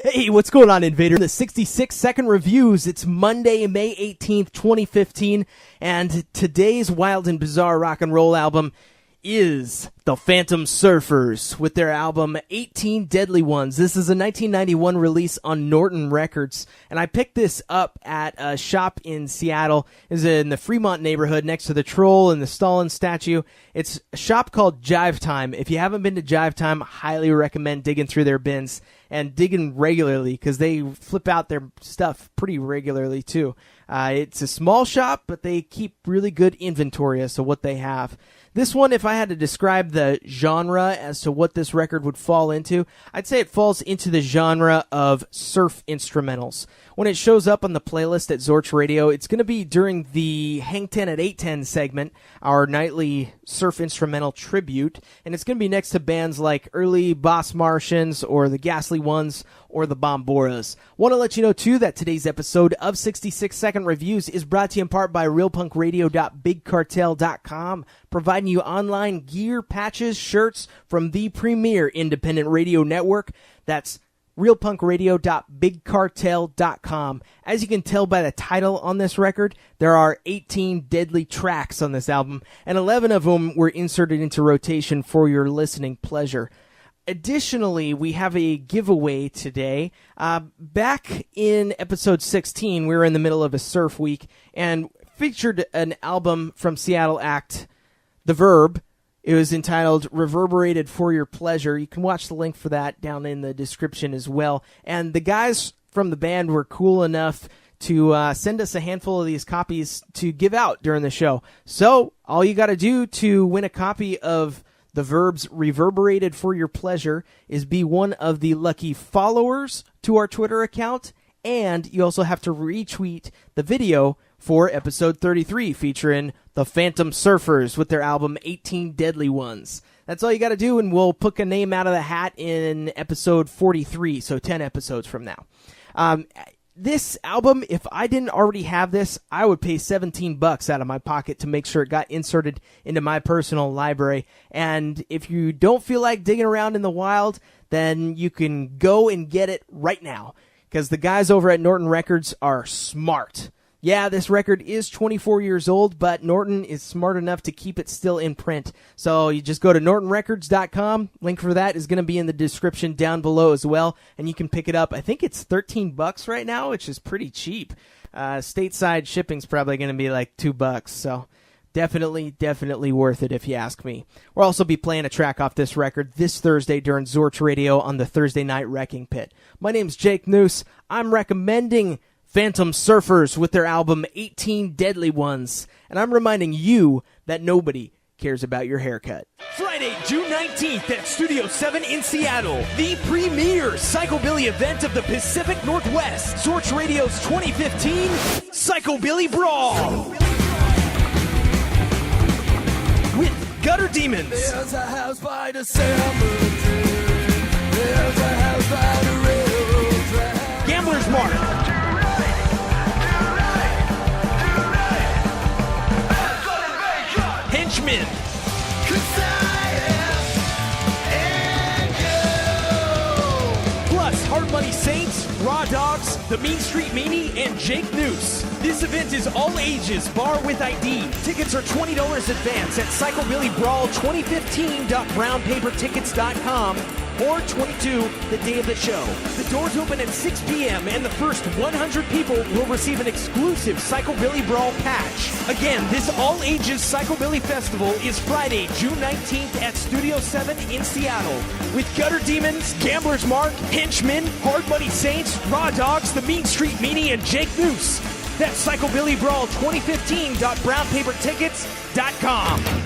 Hey, what's going on, Invader? The 66-second reviews. It's Monday, May 18th, 2015, and today's wild and bizarre rock and roll album is the Phantom Surfers with their album 18 Deadly Ones. This is a 1991 release on Norton Records, and I picked this up at a shop in Seattle. It's in the Fremont neighborhood next to the Troll and the Stalin statue. It's a shop called Jive Time. If you haven't been to Jive Time, I highly recommend digging through their bins and digging regularly because they flip out their stuff pretty regularly too. It's a small shop, but they keep really good inventory as to what they have. This one, if I had to describe the genre as to what this record would fall into, I'd say it falls into the genre of surf instrumentals. When it shows up on the playlist at Zorch Radio, it's going to be during the Hang 10 at 810 segment, our nightly surf instrumental tribute, and it's going to be next to bands like early Boss Martians or the Ghastly Ones or the Bomboras. Want to let you know, too, that today's episode of 66-Second Reviews is brought to you in part by realpunkradio.bigcartel.com, providing you online gear, patches, shirts from the premier independent radio network. That's realpunkradio.bigcartel.com. As you can tell by the title on this record, there are 18 deadly tracks on this album, and 11 of them were inserted into rotation for your listening pleasure. Additionally, we have a giveaway today. Back in episode 16, we were in the middle of a surf week and featured an album from Seattle act, The Verb. It was entitled Reverberated for Your Pleasure. You can watch the link for that down in the description as well. And the guys from the band were cool enough to send us a handful of these copies to give out during the show. So all you got to do to win a copy of The Verb's Reverberated for Your Pleasure is be one of the lucky followers to our Twitter account, and you also have to retweet the video for episode 33 featuring the Phantom Surfers with their album 18 Deadly Ones. That's all you got to do, and we'll pick a name out of the hat in episode 43, so 10 episodes from now. This album, if I didn't already have this, I would pay $17 out of my pocket to make sure it got inserted into my personal library. And if you don't feel like digging around in the wild, then you can go and get it right now, because the guys over at Norton Records are smart. Yeah, this record is 24 years old, but Norton is smart enough to keep it still in print. So you just go to nortonrecords.com. Link for that is going to be in the description down below as well, and you can pick it up. I think it's $13 right now, which is pretty cheap. Stateside shipping's probably going to be like $2, so definitely worth it if you ask me. We'll also be playing a track off this record this Thursday during Zorch Radio on the Thursday Night Wrecking Pit. My name's Jake Noose. I'm recommending Phantom Surfers with their album 18 Deadly Ones, and I'm reminding you that nobody cares about your haircut. Friday, June 19th at Studio 7 in Seattle, the premier Psychobilly event of the Pacific Northwest, Zorch Radio's 2015 Psychobilly Brawl. With Gutter Demons, there's a house by the cemetery. There's a house by the railroad track. Gambler's Mark, Henchmen, plus Hard Money Saints, Raw Dogs, The Mean Street Meanie, and Jake Noose. This event is all ages, bar with ID. Tickets are $20 advance at psychobillybrawl2015.brownpapertickets.com or 22 the day of the show. The doors open at 6 p.m. and the first 100 people will receive an exclusive Psychobilly Brawl patch. Again, this all-ages Psychobilly Festival is Friday, June 19th at Studio 7 in Seattle with Gutter Demons, Gambler's Mark, Henchmen, Hard Money Saints, Raw Dogs, The Mean Street Meanie, and Jake Noose. That's psychobillybrawl2015.brownpapertickets.com.